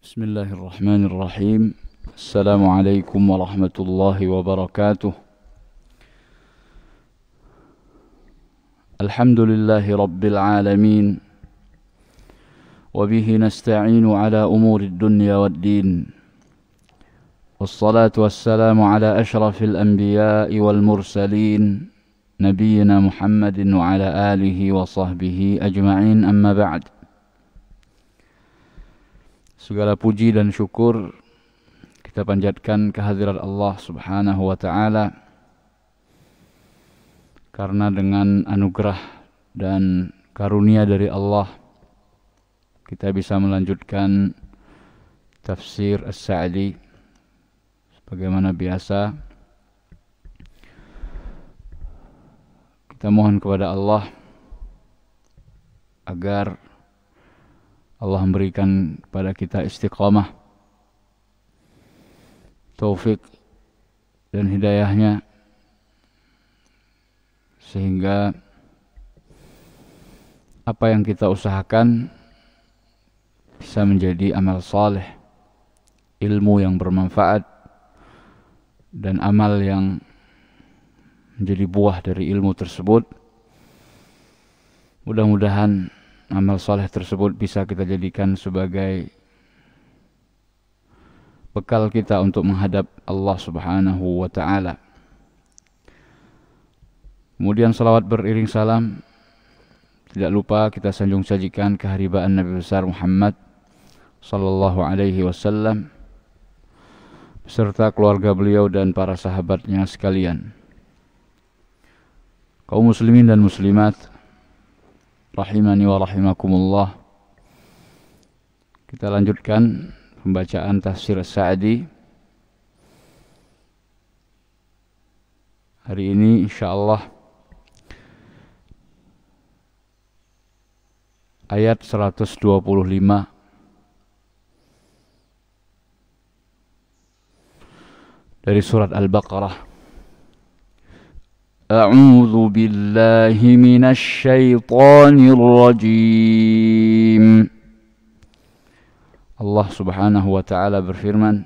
Bismillahirrahmanirrahim. Assalamualaikum warahmatullahi wabarakatuh. Alhamdulillahi rabbil alamin. Wabihi nasta'inu ala umuri dunya waddin. Wassalatu wassalamu ala ashrafil anbiya'i wal mursalin. Nabiyyina Muhammadin wa ala alihi wa sahbihi ajma'in, amma ba'd. Segala puji dan syukur kita panjatkan kehadirat Allah subhanahu wa ta'ala, karena dengan anugerah dan karunia dari Allah kita bisa melanjutkan tafsir As-Sa'di sebagaimana biasa. Kita mohon kepada Allah agar Allah memberikan kepada kita istiqamah, taufik dan hidayahnya, sehingga apa yang kita usahakan bisa menjadi amal saleh, ilmu yang bermanfaat, dan amal yang menjadi buah dari ilmu tersebut. Mudah-mudahan amal saleh tersebut bisa kita jadikan sebagai bekal kita untuk menghadap Allah subhanahu wa ta'ala. Kemudian salawat beriring salam, tidak lupa kita sanjung sajikan keharibaan Nabi besar Muhammad sallallahu alaihi wasallam beserta keluarga beliau dan para sahabatnya sekalian. Kaum muslimin dan muslimat rahimani wa rahimakumullah, kita lanjutkan pembacaan tafsir As-Sa'di. Hari ini insyaallah ayat 125 dari surat Al-Baqarah. A'udzu billahi minasy syaithanir rajim. Allah subhanahu wa ta'ala berfirman,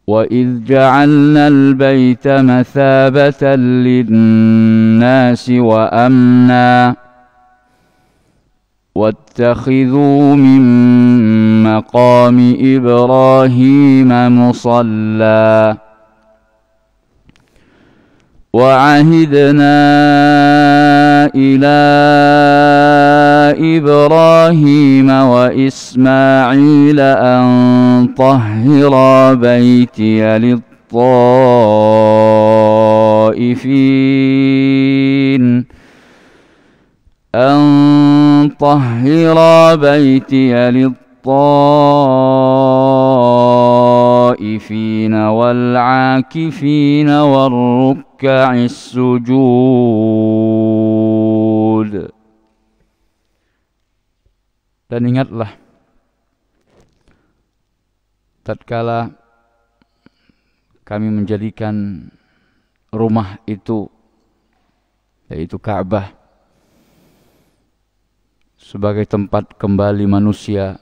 Wa idh ja'alna al-bayta mathabatan lin-nasi wa amna wattakhidhu min maqami Ibrahim musalla وعهدنا إلى إبراهيم وإسماعيل أن طهرا بيتي للطائفين والعاكفين والركع السجود. Dan ingatlah tatkala kami menjadikan rumah itu, yaitu Ka'bah, sebagai tempat kembali manusia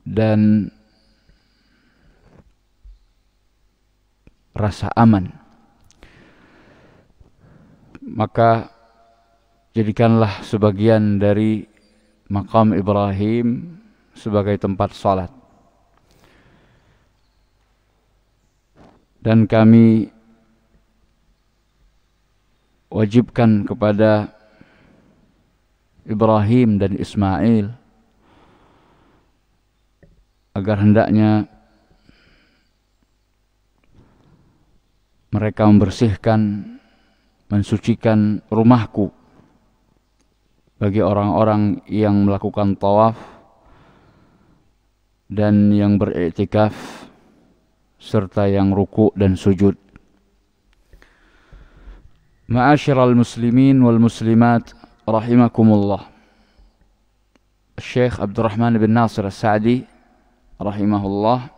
dan rasa aman, maka jadikanlah sebagian dari makam Ibrahim sebagai tempat salat. Dan kami wajibkan kepada Ibrahim dan Ismail agar hendaknya mereka membersihkan, mensucikan rumahku bagi orang-orang yang melakukan tawaf dan yang beriktikaf serta yang ruku' dan sujud. Ma'asyiral muslimin wal muslimat rahimakumullah. Syekh Abdurrahman bin Nasir As-Sa'di rahimahullah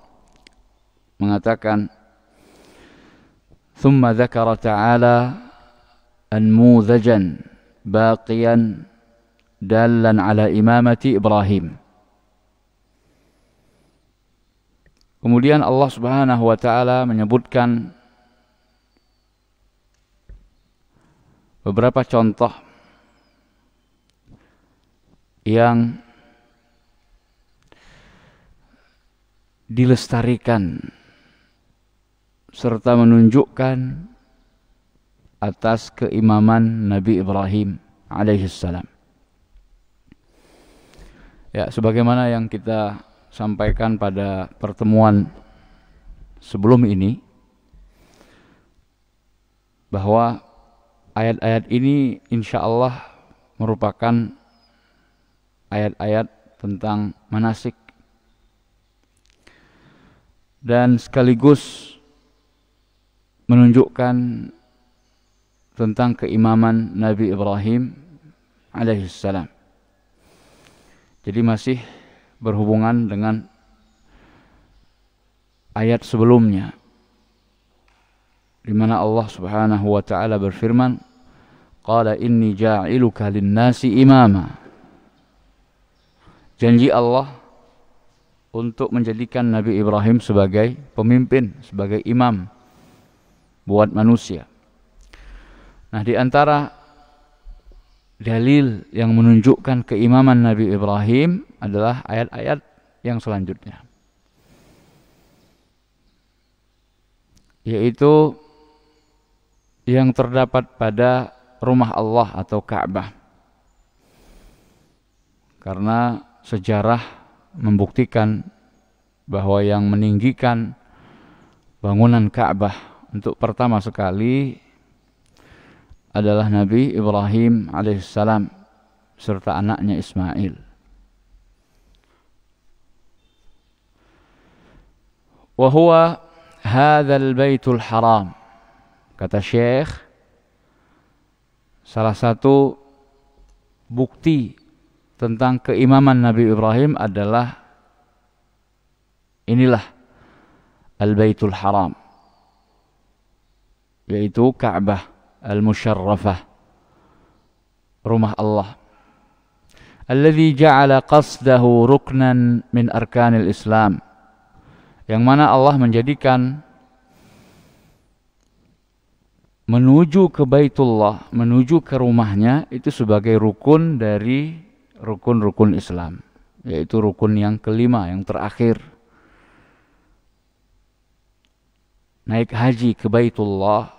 mengatakan, ثم ذكر تعالى أنموذجا باقيا دالا على إمامة إبراهيم. Kemudian Allah Subhanahu wa taala menyebutkan beberapa contoh yang dilestarikan serta menunjukkan atas keimaman Nabi Ibrahim alaihissalam. Ya, sebagaimana yang kita sampaikan pada pertemuan sebelum ini, bahwa ayat-ayat ini insya Allah merupakan ayat-ayat tentang manasik dan sekaligus menunjukkan tentang keimaman Nabi Ibrahim alaihissalam. Jadi masih berhubungan dengan ayat sebelumnya, di mana Allah Subhanahu wa taala berfirman, qala inni ja'iluka lin-nasi imama. Janji Allah untuk menjadikan Nabi Ibrahim sebagai pemimpin, sebagai imam buat manusia. Nah, di antara dalil yang menunjukkan keimaman Nabi Ibrahim adalah ayat-ayat yang selanjutnya, yaitu yang terdapat pada rumah Allah atau Ka'bah. Karena sejarah membuktikan bahwa yang meninggikan bangunan Ka'bah untuk pertama sekali adalah Nabi Ibrahim alaihissalam serta anaknya Ismail. Wa huwa hadzal baitul haram. Kata Syekh, salah satu bukti tentang keimaman Nabi Ibrahim adalah inilah al-baitul haram, yaitu Ka'bah al-musharrafah, rumah Allah, alladzi ja'ala qasdahu ruknan min arkanil Islam, yang mana Allah menjadikan menuju ke Baitullah, menuju ke rumahnya itu sebagai rukun dari rukun-rukun Islam, yaitu rukun yang kelima, yang terakhir. Naik haji ke Baitullah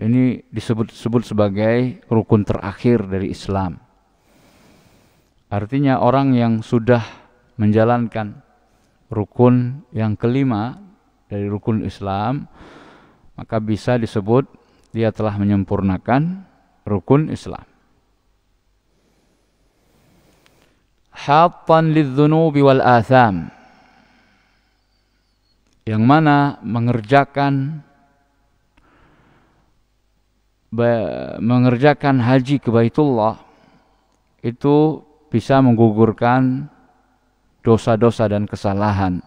ini disebut sebagai rukun terakhir dari Islam. Artinya orang yang sudah menjalankan rukun yang kelima dari rukun Islam, maka bisa disebut dia telah menyempurnakan rukun Islam. Hattan lidzunubi wal atham, yang mana mengerjakan haji ke Baitullah itu bisa menggugurkan dosa-dosa dan kesalahan.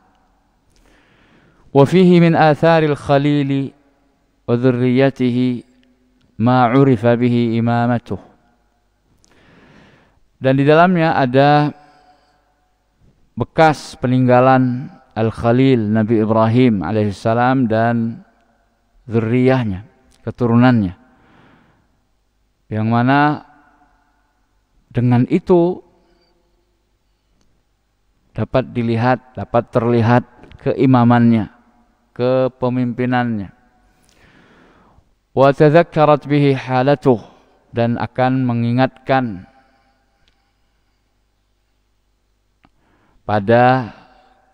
Wa fihi min atharil khalili wa dzurriyyatihi ma 'urifa bihi imamatuh. Dan di dalamnya ada bekas peninggalan Al-Khalil Nabi Ibrahim alaihissalam dan zurriyahnya, keturunannya, yang mana dengan itu dapat terlihat keimamannya, kepemimpinannya. Wa tadzakkarat bihi halatuh, dan akan mengingatkan pada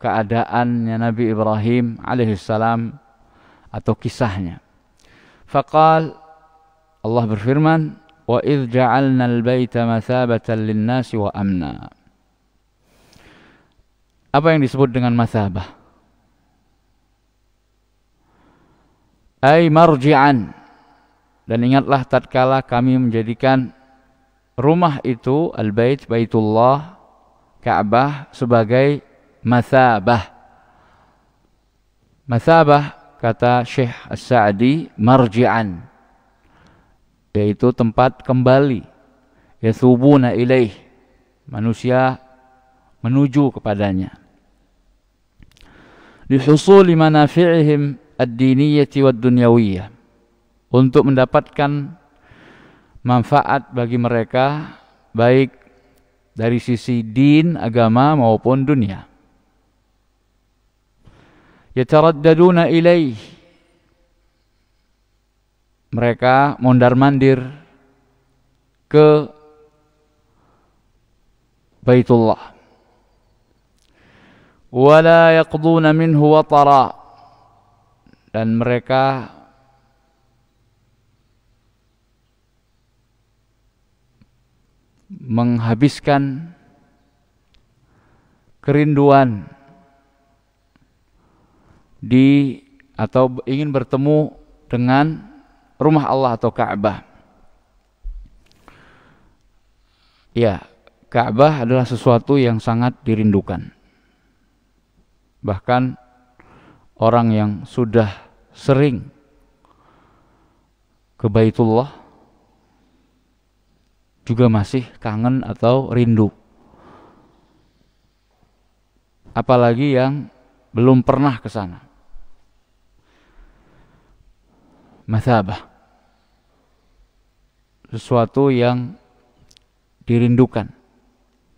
keadaannya Nabi Ibrahim alaihissalam atau kisahnya. Faqal, Allah berfirman, wa idh ja'alna al-baita mathabatan lin-nasi wa amna. Apa yang disebut dengan mathabah? Ay marji'an. Dan ingatlah tatkala kami menjadikan rumah itu, al-bait, Baitullah, Ka'bah, sebagai mathabah. Mathabah kata Syekh As-Sa'di, marji'an, yaitu tempat kembali, yathubuna ilaih, manusia menuju kepadanya, lihusuli manafi'ihim ad-diniyati wad-dunyawiyah, untuk mendapatkan manfaat bagi mereka baik dari sisi din, agama maupun dunia. Yataraddaduna ilaih, mereka mondar-mandir ke Baitullah. Wala yaqduna minhu watara, dan mereka menghabiskan kerinduan di atau ingin bertemu dengan rumah Allah atau Ka'bah. Ya, Ka'bah adalah sesuatu yang sangat dirindukan. Bahkan orang yang sudah sering ke Baitullah juga masih kangen atau rindu. Apalagi yang belum pernah ke sana. Mathabah, sesuatu yang dirindukan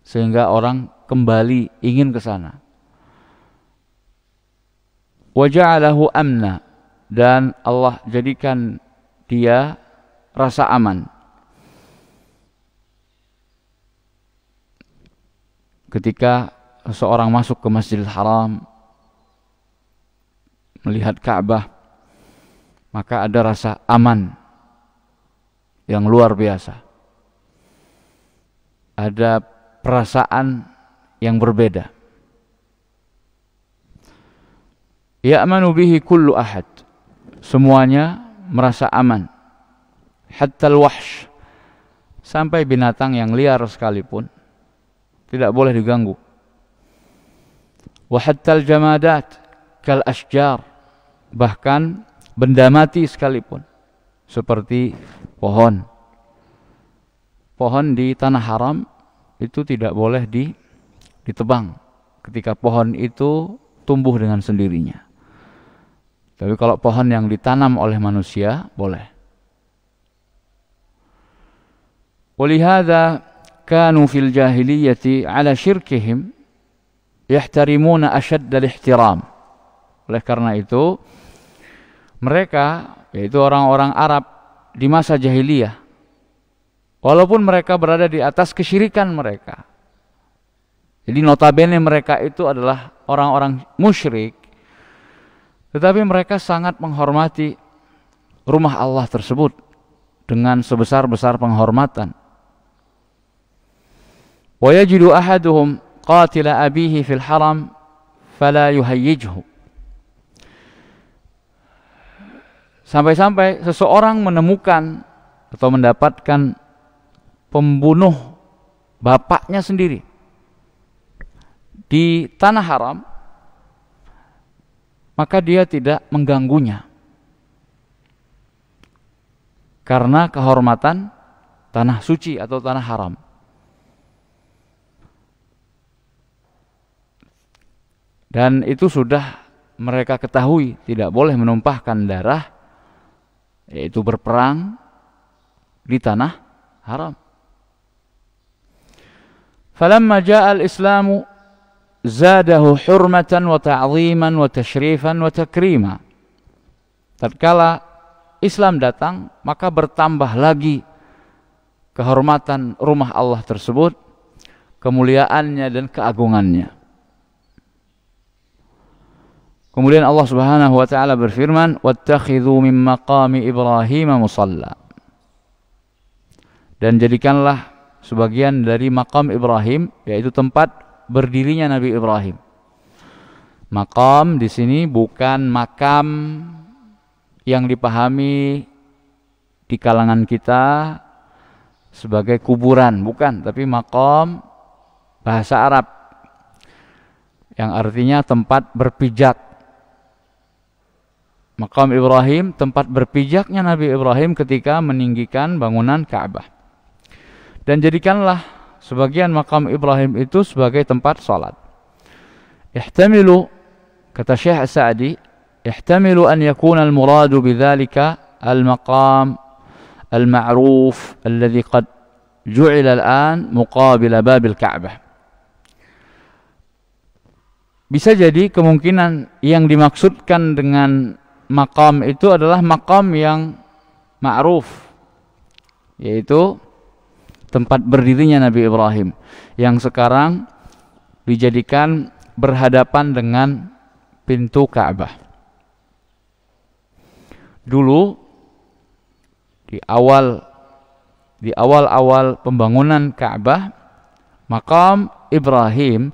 sehingga orang kembali ingin ke sana. Wa ja'alahu amna, dan Allah jadikan dia rasa aman. Ketika seseorang masuk ke Masjidil Haram, melihat Ka'bah, maka ada rasa aman yang luar biasa. Ada perasaan yang berbeda. Ya'manu bihi kullu ahad, semuanya merasa aman. Hatta al-wahsh, sampai binatang yang liar sekalipun tidak boleh diganggu. Wa hatta al-jamadat kal ashjar, bahkan benda mati sekalipun, seperti pohon. Pohon di tanah haram itu tidak boleh ditebang ketika pohon itu tumbuh dengan sendirinya. Tapi kalau pohon yang ditanam oleh manusia, boleh. Walihada kanu fil jahiliyati ala syirkihim yahtarimuna ashadda al-ihtiram. Oleh karena itu, mereka, yaitu orang-orang Arab di masa jahiliyah, walaupun mereka berada di atas kesyirikan mereka, jadi notabene mereka itu adalah orang-orang musyrik, tetapi mereka sangat menghormati rumah Allah tersebut dengan sebesar-besar penghormatan. Wa yajidu ahaduhum qatila abihi fil haram fala yuhayyijhu, sampai-sampai seseorang menemukan atau mendapatkan pembunuh bapaknya sendiri di tanah haram, maka dia tidak mengganggunya karena kehormatan tanah suci atau tanah haram. Dan itu sudah mereka ketahui, tidak boleh menumpahkan darah, yaitu berperang di tanah haram. Falamma jaa al-islamu zadahu hurmatan wa ta'ziman wa tashrifan wa takrima. Tatkala Islam datang, maka bertambah lagi kehormatan rumah Allah tersebut, kemuliaannya dan keagungannya. Kemudian Allah Subhanahu wa taala berfirman, "Wattakhidhu min maqami Ibrahim musalla." Dan jadikanlah sebagian dari maqam Ibrahim, yaitu tempat berdirinya Nabi Ibrahim. Maqam di sini bukan makam yang dipahami di kalangan kita sebagai kuburan, bukan, tapi maqam bahasa Arab yang artinya tempat berpijak. Makam Ibrahim, tempat berpijaknya Nabi Ibrahim ketika meninggikan bangunan Ka'bah. Dan jadikanlah sebagian makam Ibrahim itu sebagai tempat salat. Ihtamilu, kata Syekh Sa'di, ihtamilu an yakuna al-muradu bidzalika al-maqam al-ma'ruf alladhi qad ju'ila al-an muqabila babil Ka'bah. Bisa jadi kemungkinan yang dimaksudkan dengan makam itu adalah makam yang ma'ruf, yaitu tempat berdirinya Nabi Ibrahim, yang sekarang dijadikan berhadapan dengan pintu Ka'bah. Dulu di awal pembangunan Ka'bah, makam Ibrahim,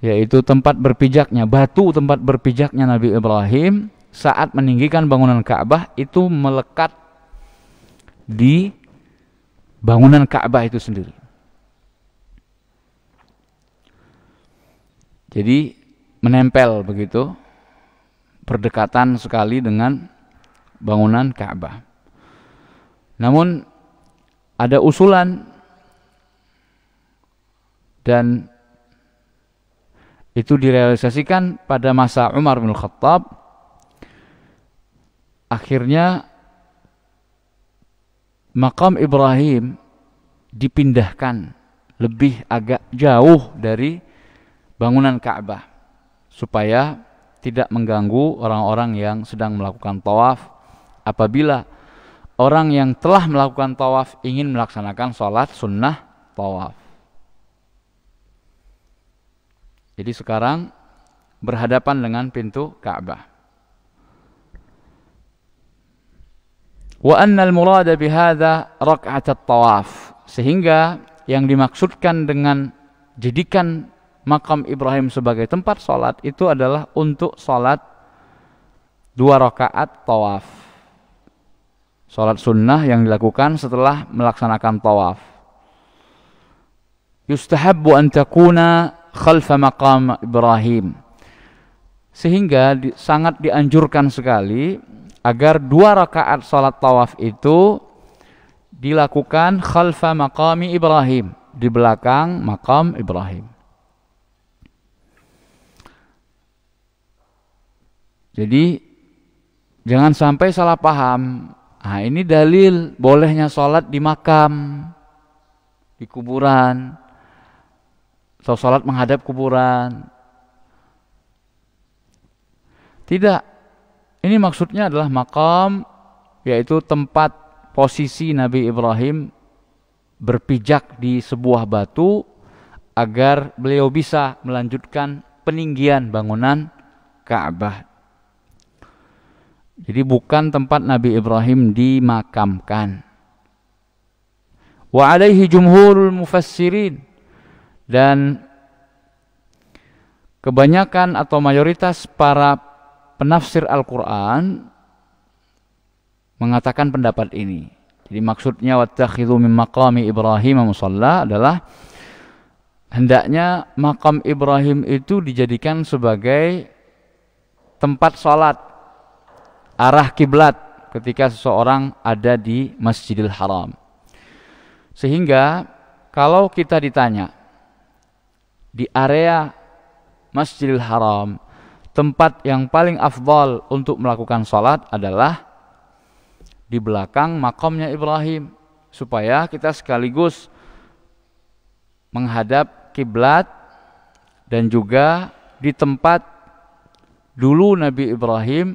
yaitu tempat berpijaknya, batu tempat berpijaknya Nabi Ibrahim saat meninggikan bangunan Ka'bah, itu melekat di bangunan Ka'bah itu sendiri. Jadi menempel begitu, berdekatan sekali dengan bangunan Ka'bah. Namun ada usulan, dan itu direalisasikan pada masa Umar bin Khattab. Akhirnya makam Ibrahim dipindahkan lebih agak jauh dari bangunan Ka'bah supaya tidak mengganggu orang-orang yang sedang melakukan tawaf apabila orang yang telah melakukan tawaf ingin melaksanakan sholat sunnah tawaf. Jadi sekarang berhadapan dengan pintu Ka'bah. Wa annal murada bihadza rak'at at-tawaf, sehingga yang dimaksudkan dengan jadikan makam Ibrahim sebagai tempat salat itu adalah untuk salat 2 rakaat tawaf, salat sunnah yang dilakukan setelah melaksanakan tawaf. Yustahabbu an takuna khalfa maqam Ibrahim, sehingga sangat dianjurkan sekali agar 2 rakaat salat tawaf itu dilakukan khalfa maqami Ibrahim, di belakang makam Ibrahim. Jadi jangan sampai salah paham. Nah, ini dalil bolehnya salat di makam, di kuburan, atau salat menghadap kuburan. Tidak. Ini maksudnya adalah makam, yaitu tempat posisi Nabi Ibrahim berpijak di sebuah batu agar beliau bisa melanjutkan peninggian bangunan Ka'bah. Jadi bukan tempat Nabi Ibrahim dimakamkan. Wa alaihi jumhurul mufassirin, dan kebanyakan atau mayoritas para penafsir Al-Quran mengatakan pendapat ini. Jadi maksudnya wattakhidhu min maqami Ibrahim musalla adalah hendaknya makam Ibrahim itu dijadikan sebagai tempat salat, arah kiblat ketika seseorang ada di Masjidil Haram. Sehingga kalau kita ditanya di area Masjidil Haram tempat yang paling afdal untuk melakukan salat adalah di belakang makamnya Ibrahim, supaya kita sekaligus menghadap kiblat dan juga di tempat dulu Nabi Ibrahim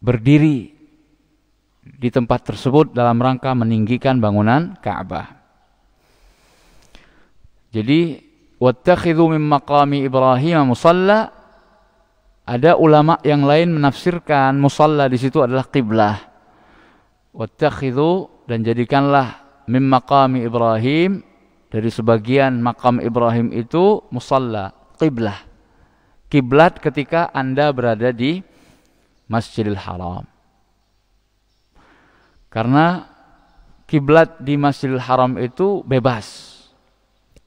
berdiri di tempat tersebut dalam rangka meninggikan bangunan Ka'bah. Jadi wattakhidhu min maqami Ibrahim musalla, ada ulama yang lain menafsirkan musalla di situ adalah qiblah. Wattakhidhu, dan jadikanlah min maqami Ibrahim, dari sebagian makam Ibrahim itu musalla, qiblah, kiblat ketika Anda berada di Masjidil Haram. Karena kiblat di Masjidil Haram itu bebas.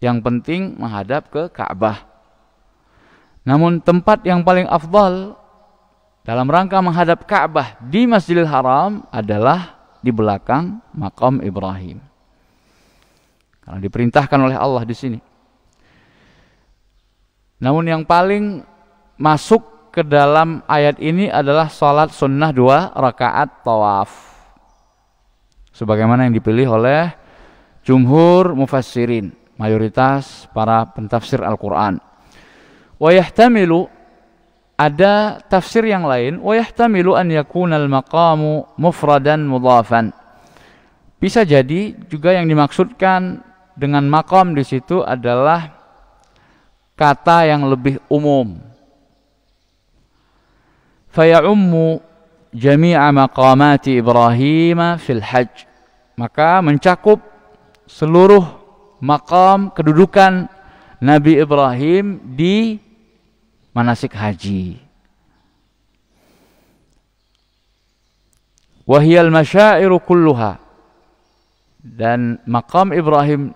Yang penting menghadap ke Ka'bah. Namun tempat yang paling afdal dalam rangka menghadap Ka'bah di Masjidil Haram adalah di belakang makam Ibrahim. Karena diperintahkan oleh Allah di sini. Namun yang paling masuk ke dalam ayat ini adalah salat sunnah 2 rakaat tawaf. Sebagaimana yang dipilih oleh jumhur mufassirin, mayoritas para pentafsir Al-Quran. Wa yahtamilu, ada tafsir yang lain, wa yahtamilu an yakuna al-maqamu mufradan mudhafan. Bisa jadi juga yang dimaksudkan dengan maqam di situ adalah kata yang lebih umum. Faya'ummu jami'a maqamati Ibrahim fil hajj. Maka mencakup seluruh maqam kedudukan Nabi Ibrahim di manasik haji. Wahiyal masyairu kulluha. Dan maqam Ibrahim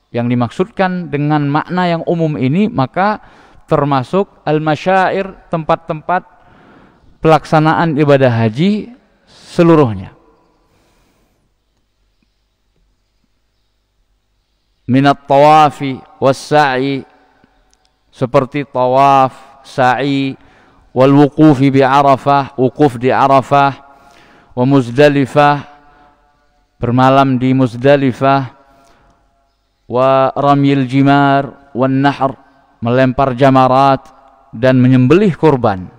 yang dimaksudkan dengan makna yang umum ini, maka termasuk al-masyair, tempat-tempat pelaksanaan ibadah haji seluruhnya. Minat tawafi was-sa'i, seperti tawaf, sa'i, wal wuqufi bi Arafah, wukuf di Arafah, wa Muzdalifah, bermalam di Muzdalifah, wa ramyil jimar, wan nahr, melempar jamarat dan menyembelih kurban,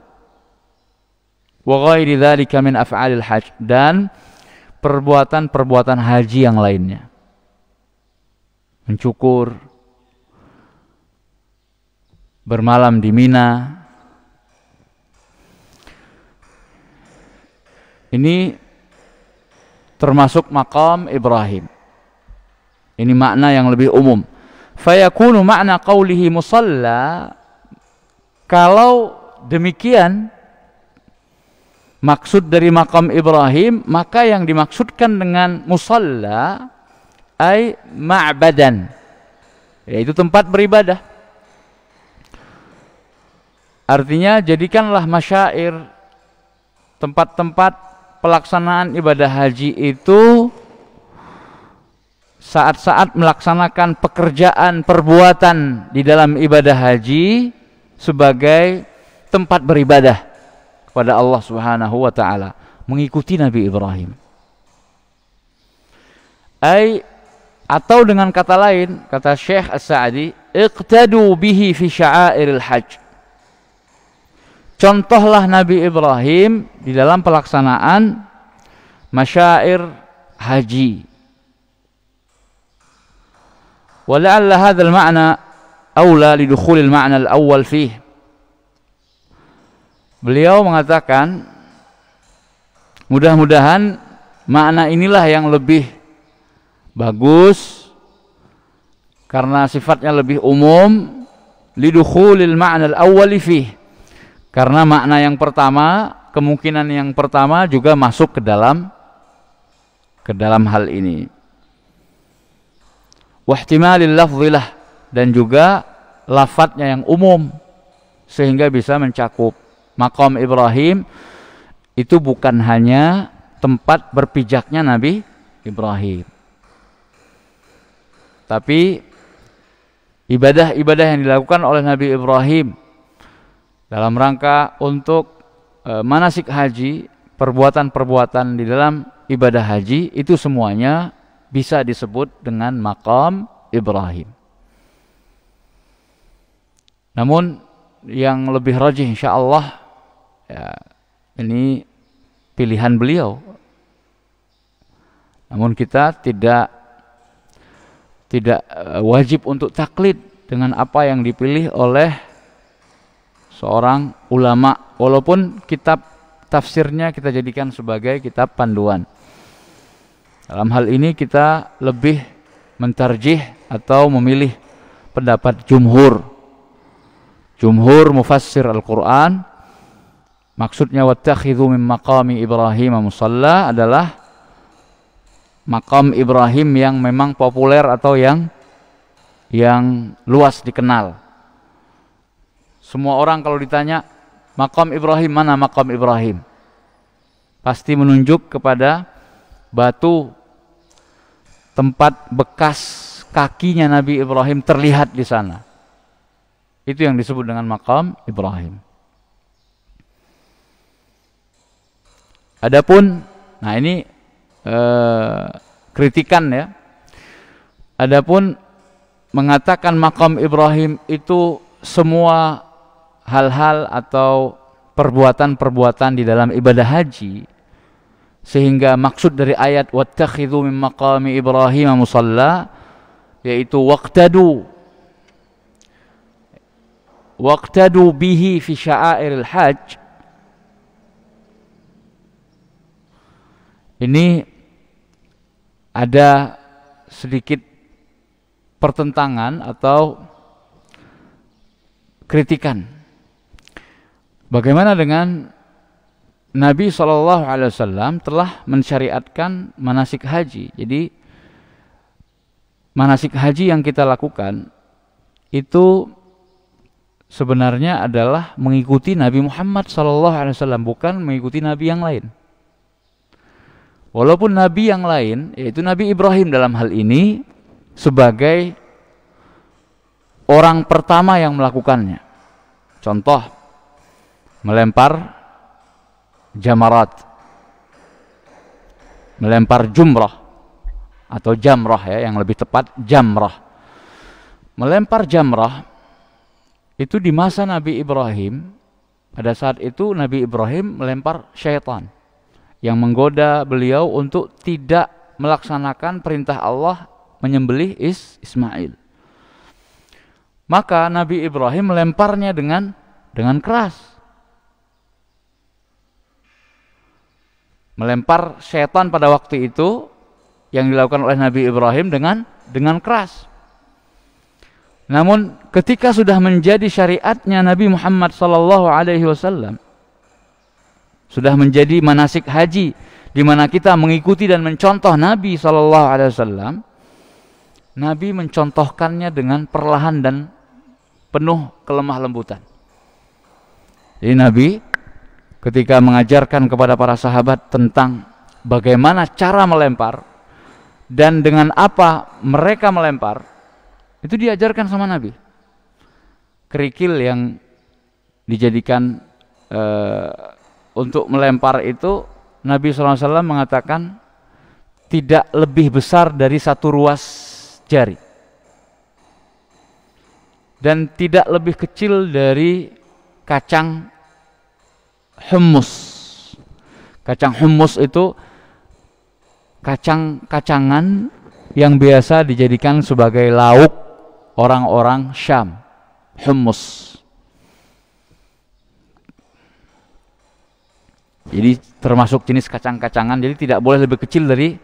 wa ghairi dzalika min af'alil hajj, dan perbuatan-perbuatan haji yang lainnya. Mencukur, bermalam di Mina. Ini termasuk maqam Ibrahim. Ini makna yang lebih umum. Fayakunu makna qawlihi musalla. Kalau demikian maksud dari maqam Ibrahim, maka yang dimaksudkan dengan musalla ay ma'badan, yaitu tempat beribadah. Artinya jadikanlah masyair, tempat-tempat pelaksanaan ibadah haji itu saat-saat melaksanakan pekerjaan perbuatan di dalam ibadah haji sebagai tempat beribadah kepada Allah Subhanahu wa taala, mengikuti Nabi Ibrahim. Atau dengan kata lain, kata Syekh As-Sa'di, iqtadu bihi fi sya'airil hajj. Contohlah Nabi Ibrahim di dalam pelaksanaan masyair haji. ولعل هذا المعنى أولى لدخول المعنى الأول فيه. Beliau mengatakan mudah-mudahan makna inilah yang lebih bagus karena sifatnya lebih umum, lidukhulil ma'na al-awwal fih, karena makna yang pertama, kemungkinan yang pertama juga masuk ke dalam hal ini. Wahtimalil lafzilah, dan juga lafadznya yang umum sehingga bisa mencakup. Maqam Ibrahim itu bukan hanya tempat berpijaknya Nabi Ibrahim, tapi ibadah-ibadah yang dilakukan oleh Nabi Ibrahim dalam rangka untuk manasik haji, perbuatan-perbuatan di dalam ibadah haji, itu semuanya bisa disebut dengan maqam Ibrahim. Namun yang lebih rajih insyaallah, ya, ini pilihan beliau. Namun kita tidak wajib untuk taklid dengan apa yang dipilih oleh seorang ulama, walaupun kitab tafsirnya kita jadikan sebagai kitab panduan. Dalam hal ini kita lebih mentarjih atau memilih pendapat jumhur mufassir Al-Quran. Maksudnya wattakhidhu min maqami Ibrahim musalla adalah maqam Ibrahim yang memang populer atau yang luas dikenal. Semua orang kalau ditanya Maqam Ibrahim, mana maqam Ibrahim? Pasti menunjuk kepada batu tempat bekas kakinya Nabi Ibrahim terlihat di sana. Itu yang disebut dengan maqam Ibrahim. Adapun, nah ini kritikan ya. Adapun mengatakan maqam Ibrahim itu semua hal-hal atau perbuatan-perbuatan di dalam ibadah haji, sehingga maksud dari ayat wattakhidhu min maqami Ibrahim musalla, yaitu waqtadu bihi fi sya'airil hajj. Ini ada sedikit pertentangan atau kritikan. Bagaimana dengan Nabi SAW telah mensyariatkan manasik haji. Jadi manasik haji yang kita lakukan itu sebenarnya adalah mengikuti Nabi Muhammad SAW, bukan mengikuti Nabi yang lain. Walaupun Nabi yang lain, yaitu Nabi Ibrahim dalam hal ini, sebagai orang pertama yang melakukannya. Contoh, melempar jamarat, melempar jumrah atau jamrah ya, yang lebih tepat jamrah. Melempar jamrah itu di masa Nabi Ibrahim. Pada saat itu Nabi Ibrahim melempar syaitan yang menggoda beliau untuk tidak melaksanakan perintah Allah menyembelih Ismail. Maka Nabi Ibrahim melemparnya dengan keras. Melempar syaitan pada waktu itu yang dilakukan oleh Nabi Ibrahim dengan keras. Namun ketika sudah menjadi syariatnya Nabi Muhammad SAW, sudah menjadi manasik haji di mana kita mengikuti dan mencontoh Nabi SAW, Nabi mencontohkannya dengan perlahan dan penuh kelemah lembutan. Jadi Nabi ketika mengajarkan kepada para sahabat tentang bagaimana cara melempar dan dengan apa mereka melempar, itu diajarkan sama Nabi. Kerikil yang dijadikan untuk melempar itu, Nabi SAW mengatakan tidak lebih besar dari 1 ruas jari dan tidak lebih kecil dari kacang hummus. Kacang hummus itu kacang-kacangan yang biasa dijadikan sebagai lauk orang-orang Syam. Hummus. Jadi termasuk jenis kacang-kacangan, jadi tidak boleh lebih kecil dari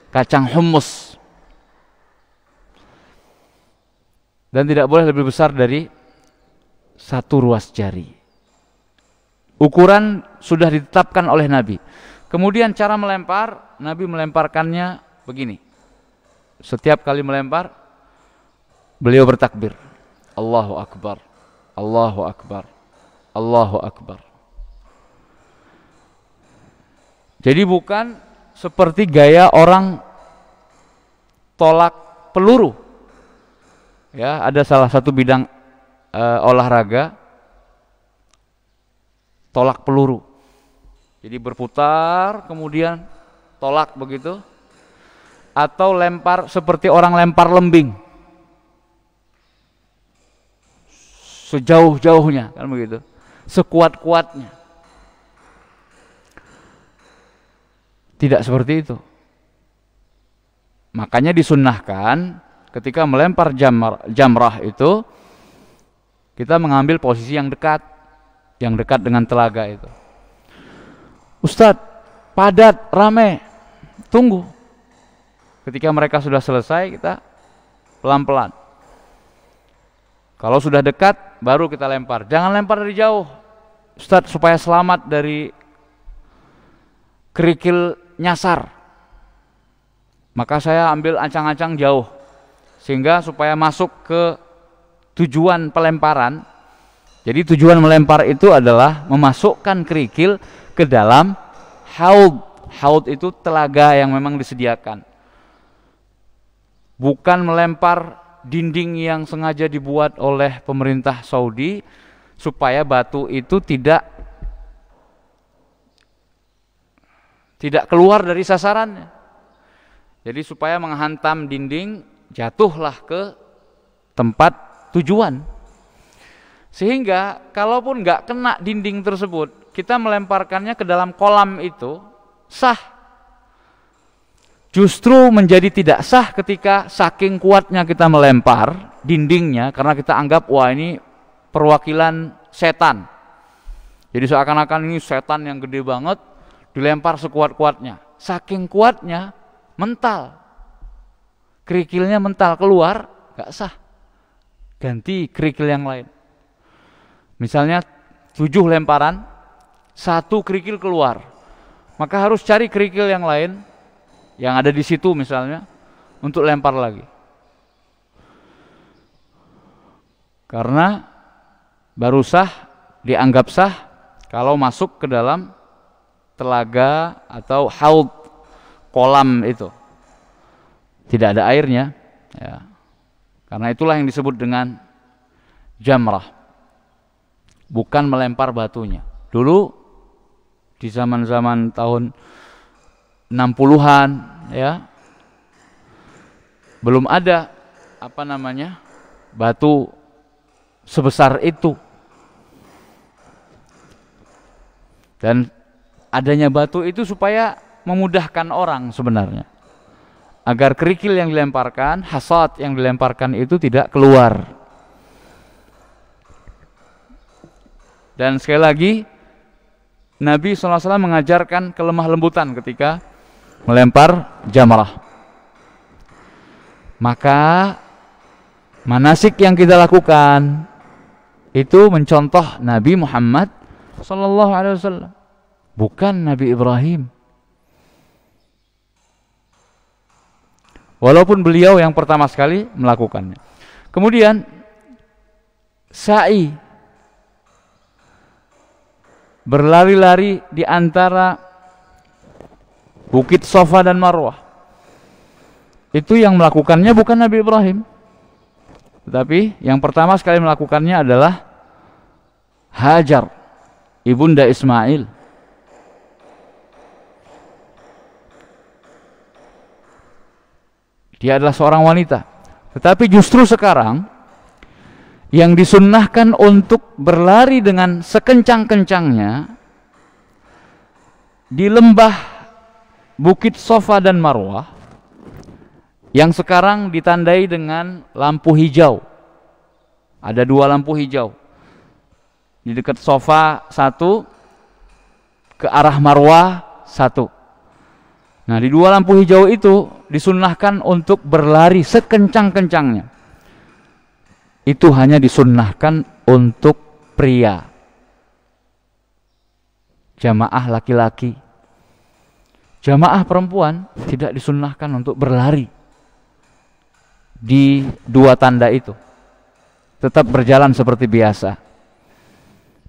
kacang hummus. Dan tidak boleh lebih besar dari 1 ruas jari. Ukuran sudah ditetapkan oleh Nabi. Kemudian cara melempar, Nabi melemparkannya begini. Setiap kali melempar, beliau bertakbir. Allahu Akbar, Allahu Akbar, Allahu Akbar. Jadi bukan seperti gaya orang tolak peluru. Ya, ada salah satu bidang olahraga tolak peluru. Jadi berputar kemudian tolak begitu, atau lempar seperti orang lempar lembing, sejauh-jauhnya kan begitu, sekuat-kuatnya. Tidak seperti itu. Makanya disunnahkan ketika melempar jamrah itu kita mengambil posisi yang dekat dengan telaga itu. Ustadz, padat, rame, tunggu. Ketika mereka sudah selesai, kita pelan-pelan. Kalau sudah dekat, baru kita lempar. Jangan lempar dari jauh, Ustadz, supaya selamat dari kerikil nyasar. Maka saya ambil ancang-ancang jauh, sehingga supaya masuk ke tujuan pelemparan. Jadi tujuan melempar itu adalah memasukkan kerikil ke dalam haud. Haud itu telaga yang memang disediakan. Bukan melempar dinding yang sengaja dibuat oleh pemerintah Saudi supaya batu itu tidak keluar dari sasarannya. Jadi supaya menghantam dinding, jatuhlah ke tempat tujuan. Sehingga kalaupun nggak kena dinding tersebut, kita melemparkannya ke dalam kolam itu sah. Justru menjadi tidak sah ketika saking kuatnya kita melempar dindingnya, karena kita anggap wah ini perwakilan setan. Jadi seakan-akan ini setan yang gede banget dilempar sekuat-kuatnya. Saking kuatnya mental, kerikilnya mental keluar, nggak sah. Ganti kerikil yang lain. Misalnya 7 lemparan, 1 kerikil keluar, maka harus cari kerikil yang lain yang ada di situ misalnya untuk lempar lagi. Karena baru sah, dianggap sah kalau masuk ke dalam telaga atau haud, kolam itu tidak ada airnya ya. Karena itulah yang disebut dengan jamrah, bukan melempar batunya. Dulu di zaman-zaman tahun 60-an ya, belum ada batu sebesar itu. Dan adanya batu itu supaya memudahkan orang sebenarnya, agar kerikil yang dilemparkan, hasad yang dilemparkan itu tidak keluar. Dan sekali lagi, Nabi SAW mengajarkan kelemah lembutan ketika melempar jamrah. Maka manasik yang kita lakukan itu mencontoh Nabi Muhammad SAW, bukan Nabi Ibrahim. Walaupun beliau yang pertama sekali melakukannya. Kemudian sa'i, berlari-lari di antara Bukit Safa dan Marwah. Itu yang melakukannya bukan Nabi Ibrahim, tetapi yang pertama sekali melakukannya adalah Hajar, ibunda Ismail. Dia adalah seorang wanita. Tetapi justru sekarang yang disunnahkan untuk berlari dengan sekencang-kencangnya di lembah Bukit Safa dan Marwah, yang sekarang ditandai dengan lampu hijau. Ada 2 lampu hijau. Di dekat Safa 1, ke arah Marwah 1. Nah, di 2 lampu hijau itu disunnahkan untuk berlari sekencang-kencangnya. Itu hanya disunnahkan untuk pria, jamaah laki-laki. Jamaah perempuan tidak disunnahkan untuk berlari di 2 tanda itu, tetap berjalan seperti biasa.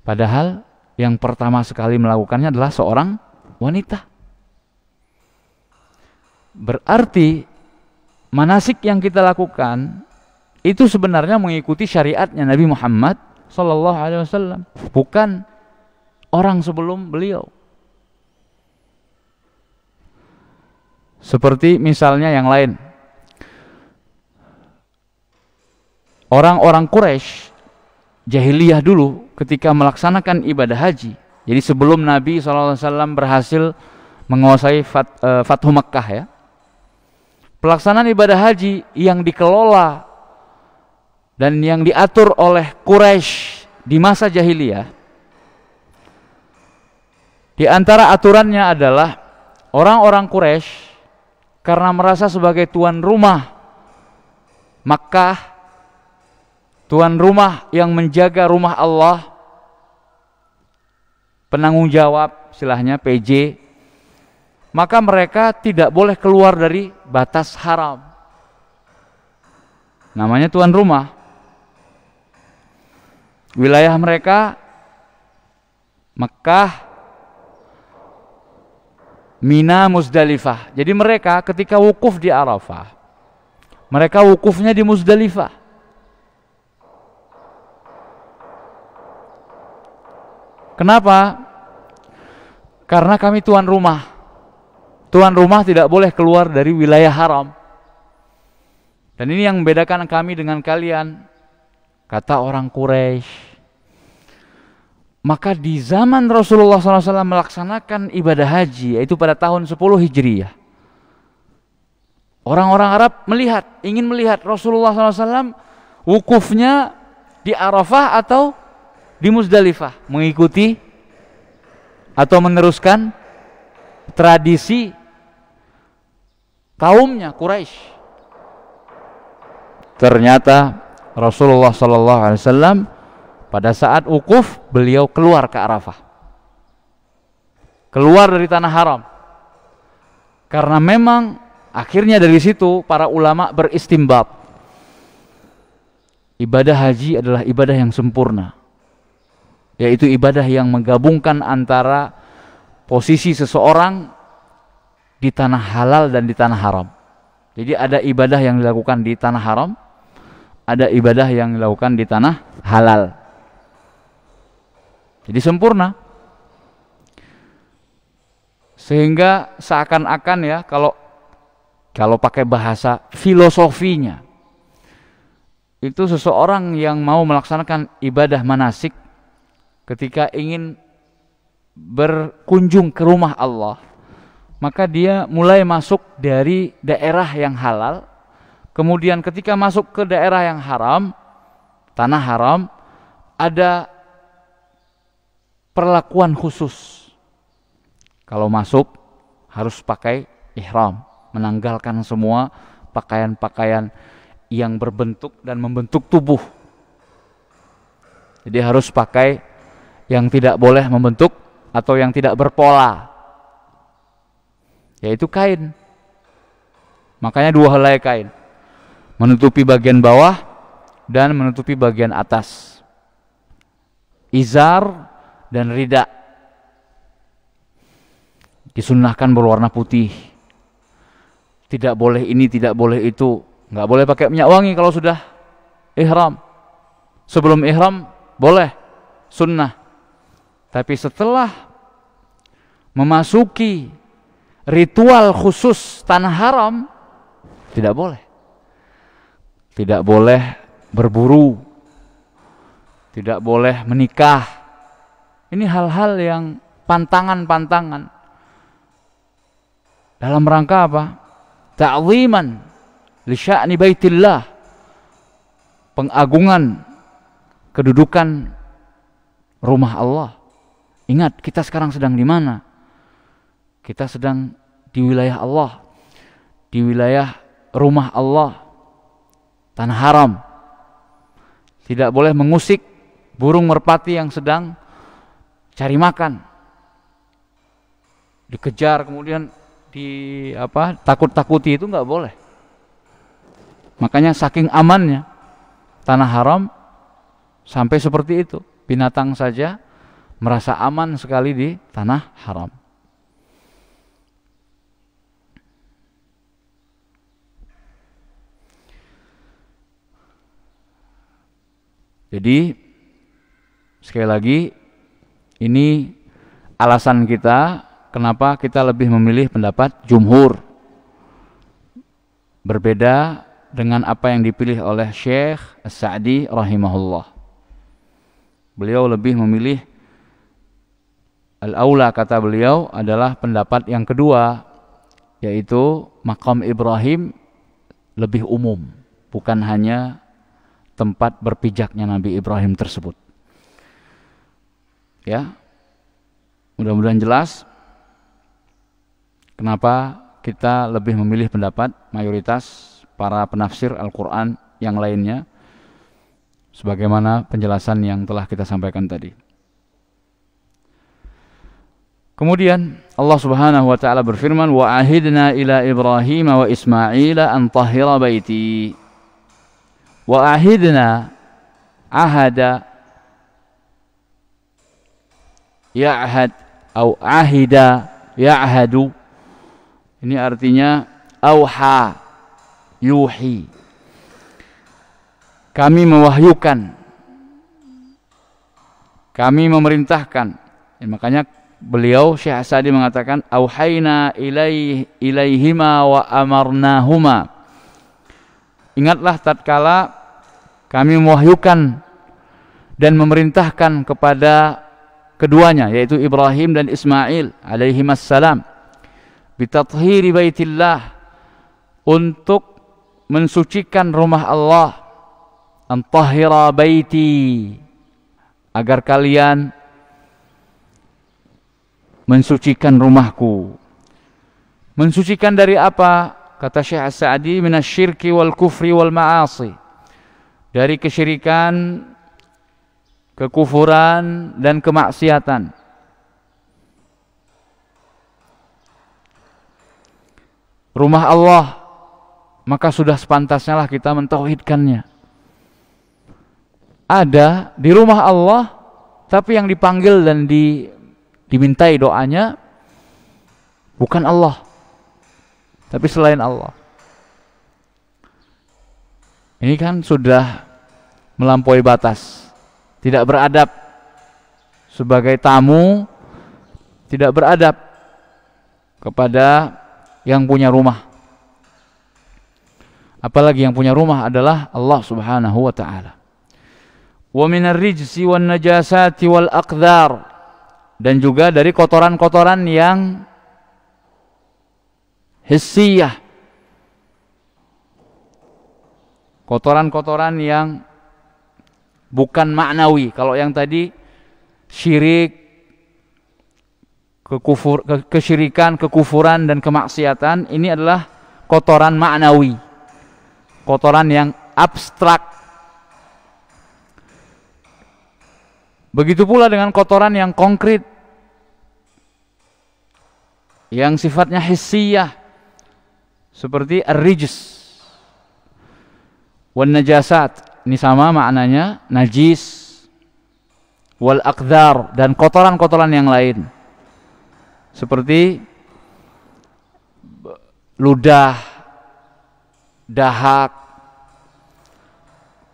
Padahal yang pertama sekali melakukannya adalah seorang wanita. Berarti manasik yang kita lakukan itu sebenarnya mengikuti syariatnya Nabi Muhammad SAW, bukan orang sebelum beliau. Seperti misalnya yang lain, orang-orang Quraisy jahiliyah dulu ketika melaksanakan ibadah haji. Jadi sebelum Nabi SAW berhasil menguasai Fathu Makkah ya, pelaksanaan ibadah haji yang dikelola dan yang diatur oleh Quraisy di masa jahiliyah, di antara aturannya adalah orang-orang Quraisy karena merasa sebagai tuan rumah Makkah, tuan rumah yang menjaga rumah Allah, penanggung jawab istilahnya PJ, maka mereka tidak boleh keluar dari batas haram. Namanya tuan rumah. wilayah mereka Mekah, Mina, Muzdalifah. Jadi mereka ketika wukuf di Arafah, mereka wukufnya di Muzdalifah. Kenapa? Karena kami tuan rumah. Tuan rumah tidak boleh keluar dari wilayah haram. Dan ini yang membedakan kami dengan kalian, kata orang Quraisy. Maka di zaman Rasulullah SAW melaksanakan ibadah haji, yaitu pada tahun 10 Hijriyah, orang-orang Arab ingin melihat Rasulullah SAW wukufnya di Arafah atau di Muzdalifah, mengikuti atau meneruskan tradisi kaumnya Quraisy. Ternyata Rasulullah SAW pada saat wukuf, beliau keluar ke Arafah, keluar dari tanah haram. Karena memang akhirnya dari situ para ulama beristimbat, ibadah haji adalah ibadah yang sempurna, yaitu ibadah yang menggabungkan antara posisi seseorang di tanah halal dan di tanah haram. Jadi ada ibadah yang dilakukan di tanah haram, ada ibadah yang dilakukan di tanah halal. Jadi sempurna. Sehingga seakan-akan ya, kalau pakai bahasa filosofinya, itu seseorang yang mau melaksanakan ibadah manasik ketika ingin berkunjung ke rumah Allah, maka dia mulai masuk dari daerah yang halal, kemudian ketika masuk ke daerah yang haram, tanah haram, ada perlakuan khusus. Kalau masuk harus pakai ihram, menanggalkan semua pakaian-pakaian yang berbentuk dan membentuk tubuh. Jadi harus pakai yang tidak boleh membentuk atau yang tidak berpola, yaitu kain. Makanya 2 helai kain, menutupi bagian bawah dan menutupi bagian atas, izar dan rida. Disunnahkan berwarna putih, tidak boleh ini, tidak boleh itu. Nggak boleh pakai minyak wangi kalau sudah ihram. Sebelum ihram boleh, sunnah. Tapi setelah memasuki ritual khusus tanah haram, tidak boleh. Tidak boleh berburu, tidak boleh menikah. Ini hal-hal yang pantangan-pantangan. Dalam rangka apa? Ta'ziman li sya'ni baitillah, pengagungan kedudukan rumah Allah. Ingat, kita sekarang sedang di mana? Kita sedang di wilayah Allah, di wilayah rumah Allah, tanah haram. Tidak boleh mengusik burung merpati yang sedang cari makan, dikejar kemudian takut-takuti, itu nggak boleh. Makanya saking amannya tanah haram sampai seperti itu, binatang saja merasa aman sekali di tanah haram. Jadi sekali lagi, ini alasan kita kenapa kita lebih memilih pendapat jumhur, berbeda dengan apa yang dipilih oleh Syekh As-Sa'di rahimahullah. Beliau lebih memilih al-aula, kata beliau, adalah pendapat yang kedua, yaitu maqam Ibrahim lebih umum, bukan hanya tempat berpijaknya Nabi Ibrahim tersebut. Ya, mudah-mudahan jelas kenapa kita lebih memilih pendapat mayoritas para penafsir Al-Quran yang lainnya, sebagaimana penjelasan yang telah kita sampaikan tadi. Kemudian Allah Subhanahu wa taala berfirman, wa ahidna ila Ibrahim wa Ismail an tahhira baiti. Wa ahidna, ahada ya'had au ahida ya'hadu. Ini artinya auha yuhi. Kami mewahyukan, kami memerintahkan. Makanya beliau Syekh Sa'di mengatakan auhayna ilaihima wa amarnahuma. Ingatlah tatkala kami mewahyukan dan memerintahkan kepada keduanya, yaitu Ibrahim dan Ismail alaihimassalam, bitathhiri baitillah, untuk mensucikan rumah Allah, antahhira baiti, agar kalian mensucikan rumahku. Mensucikan dari apa? Kata Syekh As-Sa'di, minasyirki wal kufri wal ma'asi, dari kesyirikan, kekufuran dan kemaksiatan. Rumah Allah, maka sudah sepantasnya lah kita mentauhidkannya. Ada di rumah Allah, tapi yang dipanggil dan dimintai doanya bukan Allah, tapi selain Allah. Ini kan sudah melampaui batas, tidak beradab sebagai tamu, tidak beradab kepada yang punya rumah. Apalagi yang punya rumah adalah Allah Subhanahu wa ta'ala. Wa minar rijsi wan najasati wal aqdar, dan juga dari kotoran-kotoran yang hissiyah, kotoran-kotoran yang bukan maknawi. Kalau yang tadi syirik, kesyirikan, kekufuran dan kemaksiatan, ini adalah kotoran maknawi, kotoran yang abstrak. Begitu pula dengan kotoran yang konkret, yang sifatnya hissiyah, seperti ar-rijs wan najasat. Ini sama maknanya, najis, wal aqdar, dan kotoran-kotoran yang lain, seperti ludah, dahak,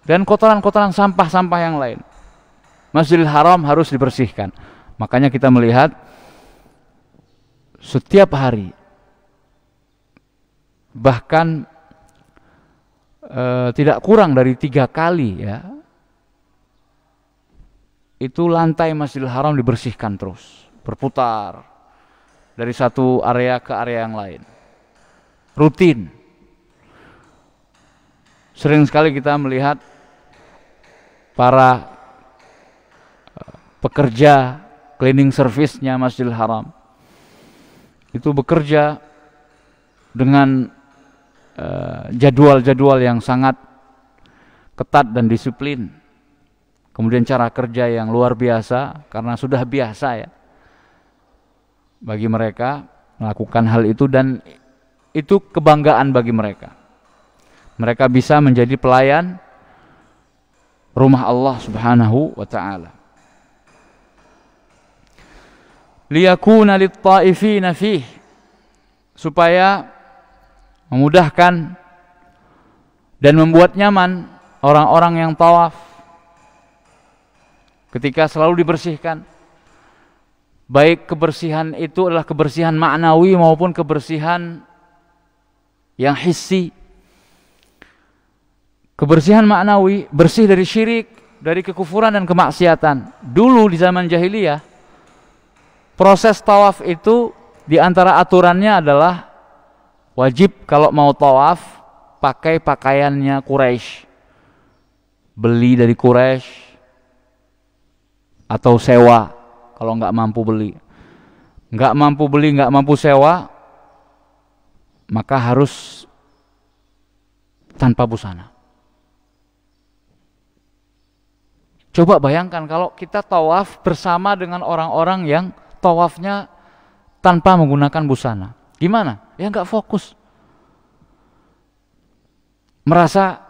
dan kotoran-kotoran sampah-sampah yang lain. Masjidil Haram harus dibersihkan. Makanya kita melihat setiap hari, bahkan tidak kurang dari 3 kali ya, itu lantai Masjidil Haram dibersihkan terus, berputar dari satu area ke area yang lain, rutin. Sering sekali kita melihat para pekerja cleaning service-nya Masjidil Haram itu bekerja dengan jadwal-jadwal yang sangat ketat dan disiplin. Kemudian cara kerja yang luar biasa, karena sudah biasa ya bagi mereka melakukan hal itu, dan itu kebanggaan bagi mereka. Mereka bisa menjadi pelayan rumah Allah Subhanahu wa ta'ala. Liyakuna lit-ta'ifina fih, supaya memudahkan dan membuat nyaman orang-orang yang tawaf ketika selalu dibersihkan. Baik kebersihan itu adalah kebersihan maknawi maupun kebersihan yang hissi. Kebersihan maknawi, bersih dari syirik, dari kekufuran dan kemaksiatan. Dulu di zaman jahiliyah, proses tawaf itu di antara aturannya adalah wajib kalau mau tawaf pakai pakaiannya Quraisy. Beli dari Quraisy atau sewa kalau nggak mampu beli. Nggak mampu beli, nggak mampu sewa, maka harus tanpa busana. Coba bayangkan kalau kita tawaf bersama dengan orang-orang yang tawafnya tanpa menggunakan busana. Gimana? Ya nggak fokus. Merasa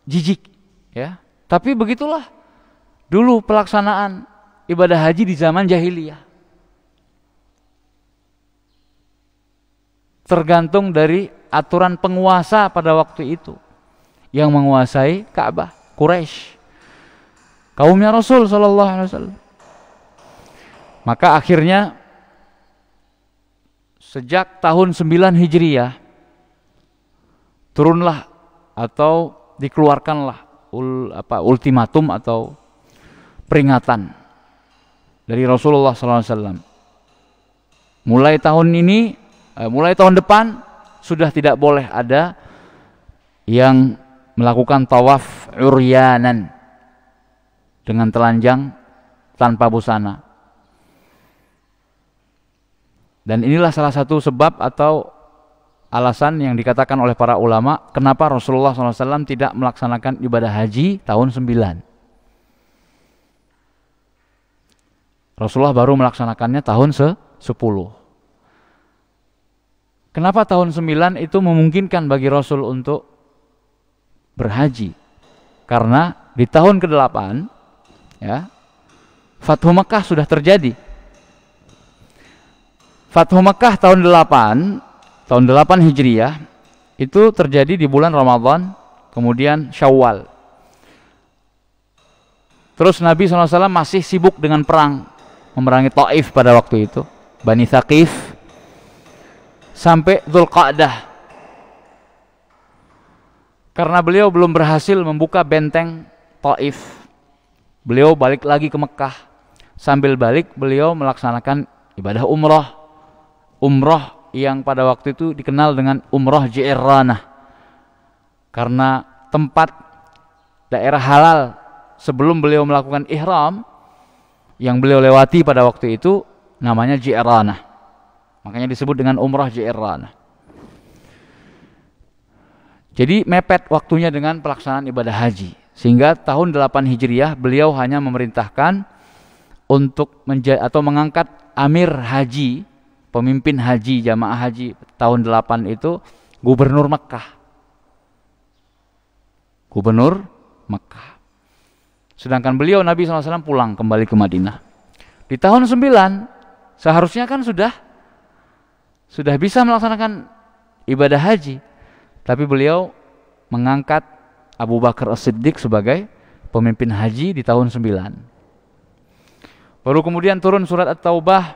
jijik ya. Tapi begitulah dulu pelaksanaan ibadah haji di zaman jahiliyah. Tergantung dari aturan penguasa pada waktu itu. Yang menguasai Ka'bah, Quraisy, kaumnya Rasul sallallahu alaihi wasallam. Maka akhirnya sejak tahun 9 Hijriyah turunlah atau dikeluarkanlah ultimatum atau peringatan dari Rasulullah sallallahu alaihi wasallam. Mulai tahun depan sudah tidak boleh ada yang melakukan tawaf uryanan dengan telanjang tanpa busana. Dan inilah salah satu sebab atau alasan yang dikatakan oleh para ulama kenapa Rasulullah SAW tidak melaksanakan ibadah haji tahun 9. Rasulullah baru melaksanakannya tahun 10. Kenapa tahun 9 itu memungkinkan bagi Rasul untuk berhaji? Karena di tahun ke-8 ya, Fathu Mekah sudah terjadi. Fathu Mekah tahun 8 Hijriyah itu terjadi di bulan Ramadan, kemudian Syawal. Terus Nabi SAW masih sibuk dengan perang, memerangi Taif pada waktu itu, Bani Thaqif, sampai Dzulqa'dah. Karena beliau belum berhasil membuka benteng Taif, beliau balik lagi ke Mekah. Sambil balik beliau melaksanakan ibadah umroh yang pada waktu itu dikenal dengan umroh Ji'ranah, karena tempat daerah halal sebelum beliau melakukan ihram yang beliau lewati pada waktu itu namanya Ji'ranah, makanya disebut dengan umroh Ji'ranah. Jadi mepet waktunya dengan pelaksanaan ibadah haji, sehingga tahun 8 Hijriyah beliau hanya memerintahkan untuk mengangkat amir haji, pemimpin haji, jamaah haji tahun 8 itu gubernur Mekah. Gubernur Mekah. Sedangkan beliau Nabi SAW pulang kembali ke Madinah. Di tahun 9 seharusnya kan sudah bisa melaksanakan ibadah haji, tapi beliau mengangkat Abu Bakar As-Siddiq sebagai pemimpin haji di tahun 9. Baru kemudian turun surat At-Taubah,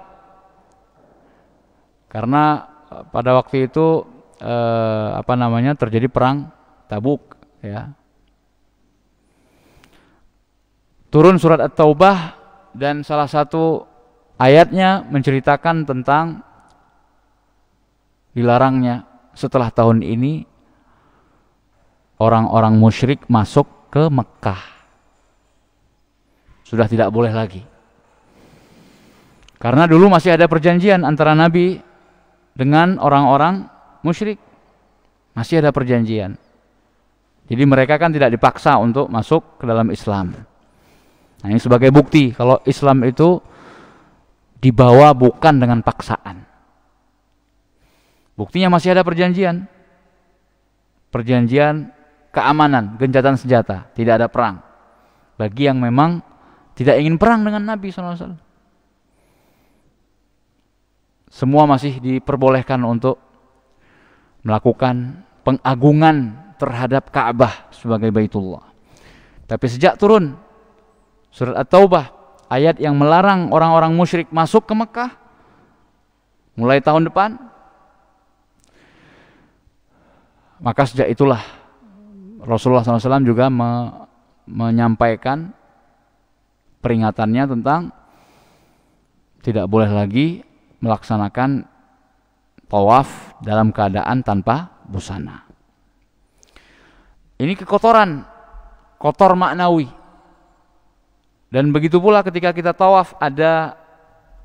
karena pada waktu itu terjadi perang Tabuk ya. Turun surat At-Taubah dan salah satu ayatnya menceritakan tentang dilarangnya setelah tahun ini orang-orang musyrik masuk ke Mekah. Sudah tidak boleh lagi. Karena dulu masih ada perjanjian antara Nabi dengan orang-orang musyrik. Masih ada perjanjian. Jadi mereka kan tidak dipaksa untuk masuk ke dalam Islam. Nah, ini sebagai bukti kalau Islam itu dibawa bukan dengan paksaan. Buktinya masih ada perjanjian. Perjanjian keamanan, gencatan senjata, tidak ada perang. Bagi yang memang tidak ingin perang dengan Nabi SAW. Semua masih diperbolehkan untuk melakukan pengagungan terhadap Ka'bah sebagai Baitullah. Tapi sejak turun surat At-Taubah, ayat yang melarang orang-orang musyrik masuk ke Mekah, mulai tahun depan, maka sejak itulah Rasulullah SAW juga menyampaikan peringatannya tentang tidak boleh lagi melaksanakan tawaf dalam keadaan tanpa busana. Ini kekotoran, kotor maknawi. Dan begitu pula ketika kita tawaf ada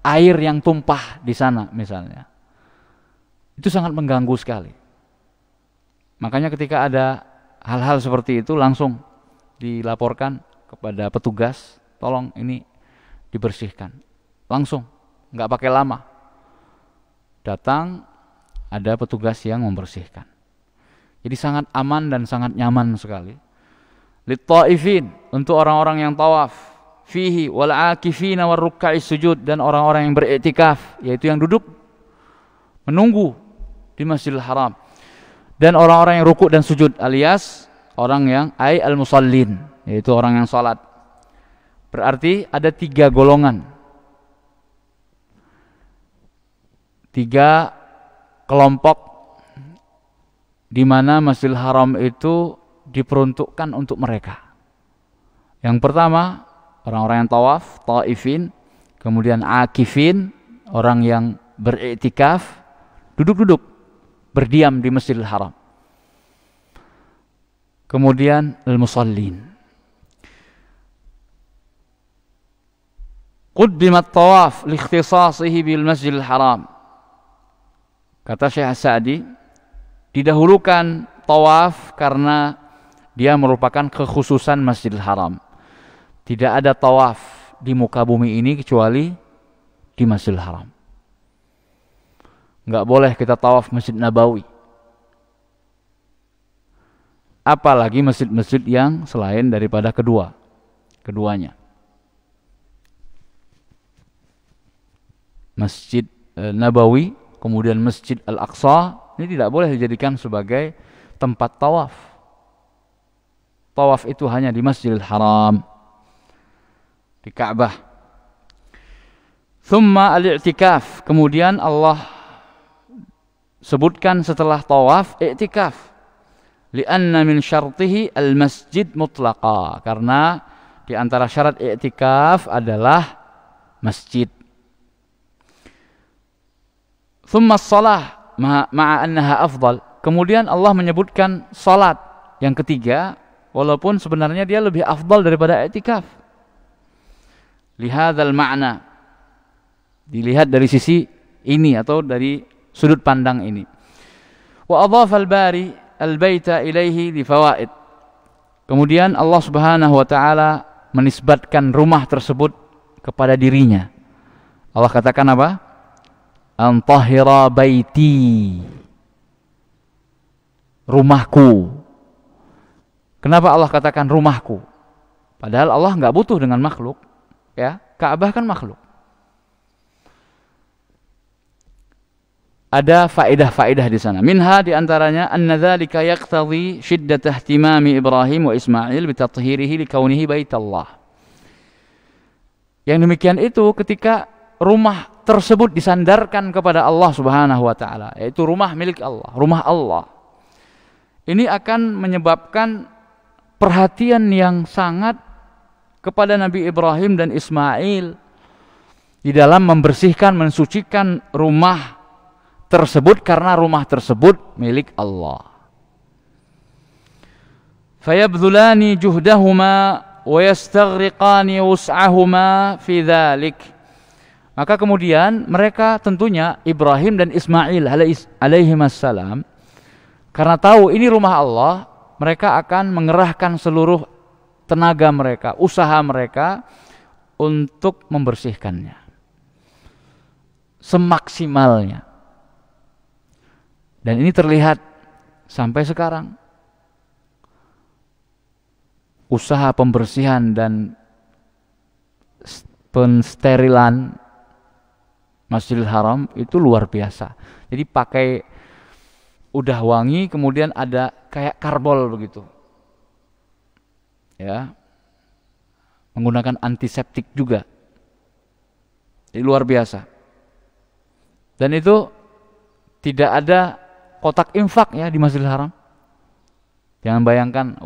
air yang tumpah di sana misalnya. Itu sangat mengganggu sekali. Makanya ketika ada hal-hal seperti itu langsung dilaporkan kepada petugas, tolong ini dibersihkan. Langsung, nggak pakai lama. Datang, ada petugas yang membersihkan. Jadi sangat aman dan sangat nyaman sekali. Lit-ta'ifin, untuk orang-orang yang tawaf. fihi wal akifina war ruk'is sujud, dan orang-orang yang beriktikaf, yaitu yang duduk menunggu di Masjidil Haram, dan orang-orang yang rukuk dan sujud, alias orang yang al-musallin, yaitu orang yang salat. Berarti ada 3 golongan, 3 kelompok di mana Masjidil Haram itu diperuntukkan untuk mereka. Yang pertama, orang-orang yang tawaf, taifin, kemudian akifin, orang yang beriktikaf, duduk-duduk, berdiam di Masjidil Haram. Kemudian al-musallin. Quddimat tawaf liikhtisasihi bil Masjidil Haram. Kata Syekh As-Sa'di, didahulukan tawaf karena dia merupakan kekhususan Masjidil Haram. Tidak ada tawaf di muka bumi ini kecuali di Masjidil Haram. Enggak boleh kita tawaf Masjid Nabawi. Apalagi masjid-masjid yang selain daripada keduanya. Masjid Nabawi, kemudian Masjid Al-Aqsa, ini tidak boleh dijadikan sebagai tempat tawaf. Tawaf itu hanya di Masjidil Haram, di Ka'bah. Thumma al-i'tikaf, kemudian Allah sebutkan setelah tawaf i'tikaf. Lianna min syartihi al-masjid mutlaqa, karena di antara syarat i'tikaf adalah masjid. Thumma as-salah ma'a annaha afdal. Kemudian Allah menyebutkan salat yang ketiga, walaupun sebenarnya dia lebih afdal daripada i'tikaf. Lihadzal ma'na, dilihat dari sisi ini atau dari sudut pandang ini. Wa adhafa al-bari al-baita ilaihi li fawaid. Kemudian Allah Subhanahu wa taala menisbatkan rumah tersebut kepada dirinya. Allah katakan apa? Antahira baiti, rumahku. Kenapa Allah katakan rumahku? Padahal Allah nggak butuh dengan makhluk, ya. Ka'bah kan makhluk. Ada faedah-faedah di sana. Minha diantaranya anna dzalika yaqtadhi shiddatah ihtimami Ibrahim wa Ismail bi tathhirihi li kaunihi baitallah. Yang demikian itu ketika rumah tersebut disandarkan kepada Allah Subhanahu wa taala, yaitu rumah milik Allah, rumah Allah. Ini akan menyebabkan perhatian yang sangat kepada Nabi Ibrahim dan Ismail di dalam membersihkan, mensucikan rumah tersebut, karena rumah tersebut milik Allah. Fayabdhulani juhdahuma wa yastaghriqani wus'ahuma fi dzalik. Maka kemudian mereka tentunya Ibrahim dan Ismail alaihimassalam, karena tahu ini rumah Allah, mereka akan mengerahkan seluruh tenaga mereka, usaha mereka untuk membersihkannya semaksimalnya. Dan ini terlihat sampai sekarang. Usaha pembersihan dan pensterilan Masjidil Haram itu luar biasa. Jadi pakai udah wangi, kemudian ada kayak karbol begitu. Ya. Menggunakan antiseptik juga. Jadi luar biasa. Dan itu tidak ada kotak infak ya di Masjidil Haram. Jangan bayangkan,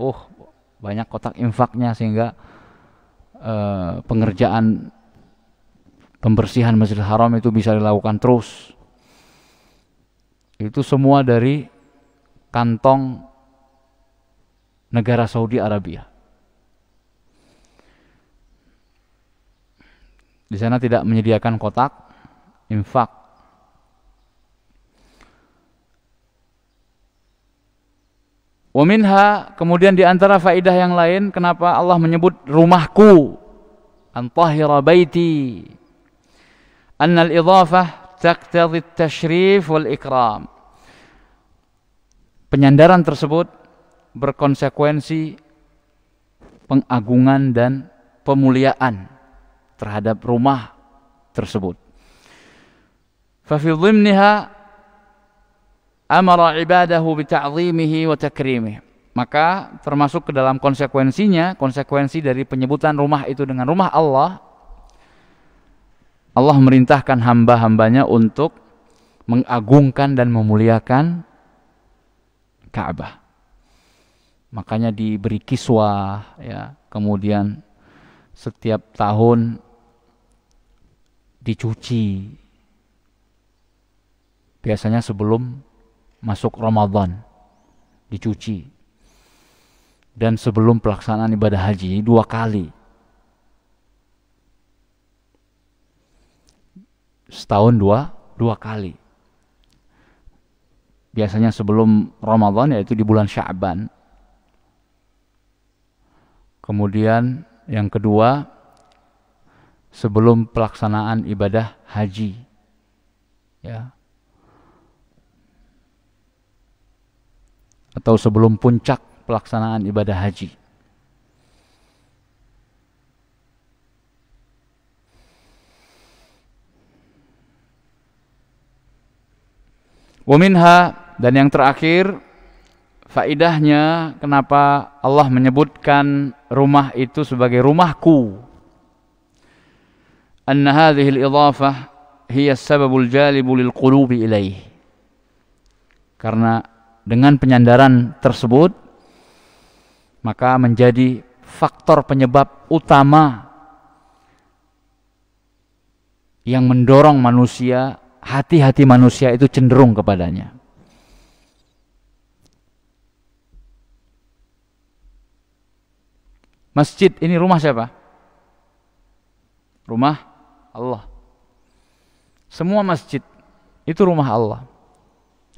banyak kotak infaknya sehingga pengerjaan pembersihan Masjidil Haram itu bisa dilakukan terus. Itu semua dari kantong negara Saudi Arabia. Di sana tidak menyediakan kotak infak. Wa minha, kemudian di antara faidah yang lain kenapa Allah menyebut rumahku, antahira baiti, annal idhafah taqtadhi at-tashrif wal ikram. Penyandaran tersebut berkonsekuensi pengagungan dan pemuliaan terhadap rumah tersebut. Fa fi dhimniha amara ibadahu bi ta'zimihi wa takrimihi. Maka termasuk ke dalam konsekuensinya, konsekuensi dari penyebutan rumah itu dengan rumah Allah, Allah merintahkan hamba-hambanya untuk mengagungkan dan memuliakan Ka'bah. Makanya diberi kiswah, ya, kemudian setiap tahun dicuci. Biasanya sebelum masuk Ramadan dicuci. Dan sebelum pelaksanaan ibadah haji 2 kali. Setahun dua kali. Biasanya sebelum Ramadan, yaitu di bulan Sya'ban. Kemudian yang kedua sebelum pelaksanaan ibadah haji, ya, atau sebelum puncak pelaksanaan ibadah haji. Wa minha, dan yang terakhir faidahnya kenapa Allah menyebutkan rumah itu sebagai rumahku. Anna hadhihi al-idhafah hiya as-sababul jalibu lil qulubi ilaih. Karena dengan penyandaran tersebut maka menjadi faktor penyebab utama yang mendorong manusia, hati-hati manusia itu cenderung kepadanya. Masjid ini rumah siapa? Rumah Allah. Semua masjid itu rumah Allah.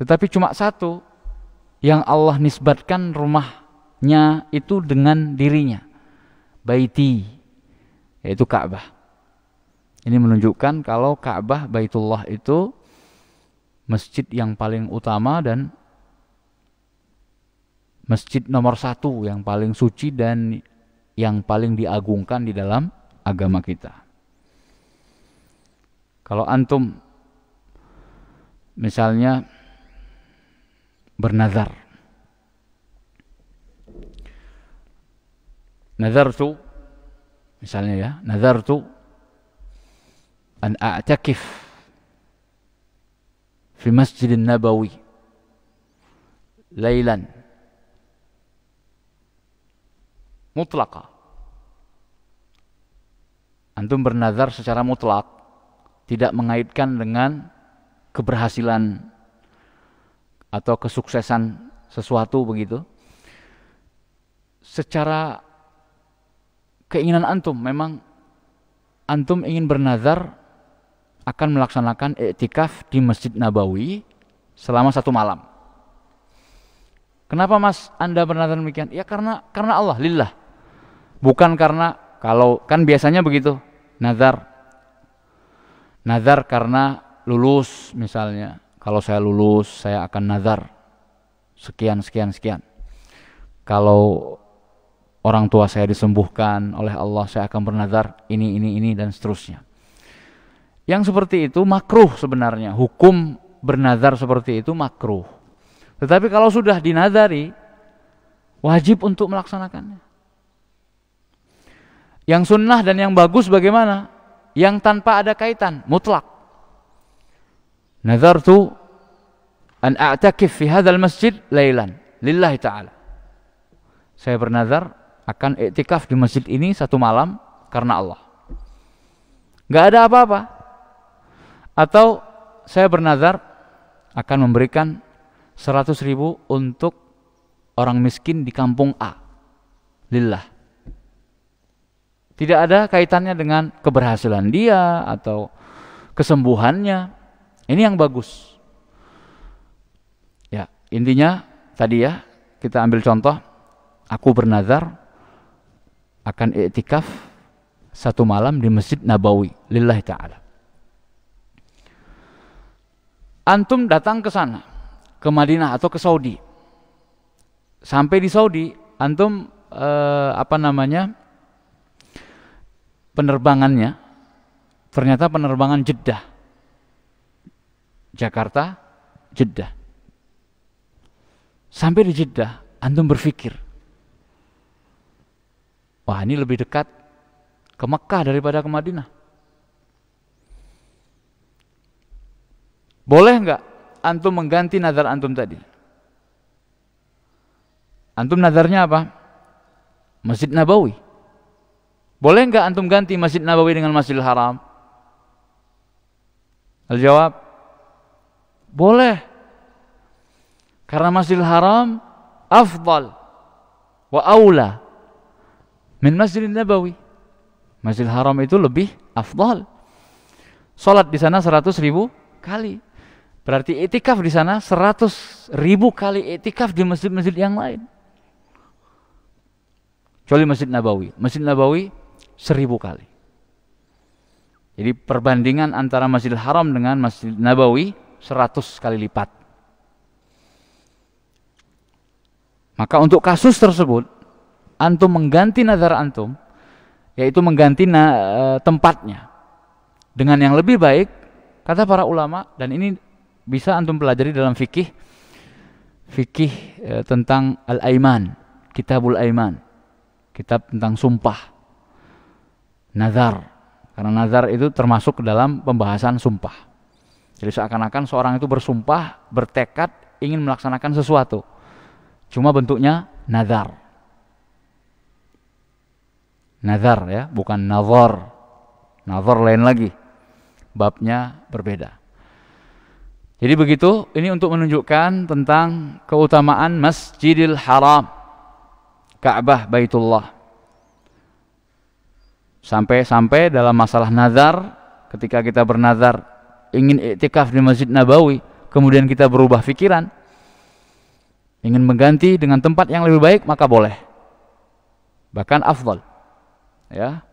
Tetapi cuma satu yang Allah nisbatkan rumahnya itu dengan dirinya, baiti, yaitu Ka'bah. Ini menunjukkan kalau Ka'bah, Baitullah itu masjid yang paling utama dan masjid nomor 1 yang paling suci dan yang paling diagungkan di dalam agama kita. Kalau antum misalnya bernazar, nazartu, misalnya ya, nazartu an a'takif fi Masjidin Nabawi lailan mutlaqa. Antum bernazar secara mutlak, tidak mengaitkan dengan keberhasilan atau kesuksesan sesuatu begitu. Secara keinginan antum, memang antum ingin bernazar akan melaksanakan i'tikaf di Masjid Nabawi selama 1 malam. Kenapa Mas Anda bernazar demikian? Ya karena Allah, lillah. Bukan karena, kalau kan biasanya begitu, nazar karena lulus misalnya. Kalau saya lulus, saya akan nazar sekian. Kalau orang tua saya disembuhkan oleh Allah, saya akan bernazar ini dan seterusnya. Yang seperti itu makruh sebenarnya. Hukum bernazar seperti itu makruh. Tetapi kalau sudah dinazari, wajib untuk melaksanakannya. Yang sunnah dan yang bagus bagaimana? Yang tanpa ada kaitan, mutlak. Nazartu an a'takif fi hadzal masjid lailan lillahi ta'ala. Saya bernazar akan i'tikaf di masjid ini 1 malam karena Allah. Enggak ada apa-apa. Atau saya bernazar akan memberikan 100.000 untuk orang miskin di kampung A. Lillah. Tidak ada kaitannya dengan keberhasilan dia atau kesembuhannya. Ini yang bagus. Ya, intinya tadi ya, kita ambil contoh, aku bernazar akan i'tikaf 1 malam di Masjid Nabawi lillahi ta'ala. Antum datang ke sana, ke Madinah atau ke Saudi. Sampai di Saudi, antum penerbangannya ternyata penerbangan Jeddah, Jakarta, Jeddah. Sampai di Jeddah, antum berpikir, wah ini lebih dekat ke Mekah daripada ke Madinah. Boleh nggak antum mengganti nazar antum tadi? Antum nazarnya apa? Masjid Nabawi. Boleh nggak antum ganti Masjid Nabawi dengan Masjidil Haram? Al-jawab, boleh. Karena Masjidil Haram afdal wa aula min Masjidil Nabawi. Masjidil Haram itu lebih afdal. Salat di sana 100.000 kali. Berarti iktikaf di sana 100.000 kali iktikaf di masjid-masjid yang lain. Kecuali Masjid Nabawi. Masjid Nabawi 1000 kali. Jadi perbandingan antara Masjidil Haram dengan Masjid Nabawi 100 kali lipat. Maka untuk kasus tersebut, antum mengganti nazar antum, yaitu mengganti tempatnya dengan yang lebih baik, kata para ulama, dan ini bisa antum pelajari dalam fikih tentang al-aiman, kitabul aiman, kitab tentang sumpah, nazar. Karena nazar itu termasuk ke dalam pembahasan sumpah. Jadi seakan-akan seorang itu bersumpah, bertekad ingin melaksanakan sesuatu, cuma bentuknya nazar. Nazar ya, bukan nazar. Nazar lain lagi, babnya berbeda. Jadi begitu, ini untuk menunjukkan tentang keutamaan Masjidil Haram, Ka'bah Baitullah. Sampai dalam masalah nazar, ketika kita bernazar ingin iktikaf di Masjid Nabawi, kemudian kita berubah pikiran, ingin mengganti dengan tempat yang lebih baik, maka boleh, bahkan afdal, ya.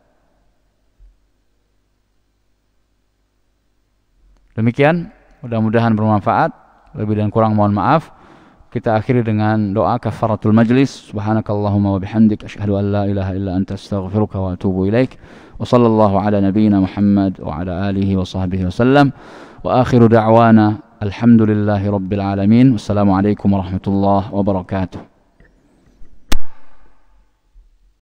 Demikian, mudah-mudahan bermanfaat. Lebih dan kurang mohon maaf. Kita akhiri dengan doa kafaratul majlis. Subhanakallahumma wa bihamdik, asyhadu an la ilaha illa anta, astaghfiruka wa atubu ilaik. Wa sallallahu ala nabiyyina Muhammad wa ala alihi wa sahbihi wa sallam. Wa akhiru da'wana alhamdulillahi rabbil alamin. Wassalamualaikum warahmatullahi wabarakatuh.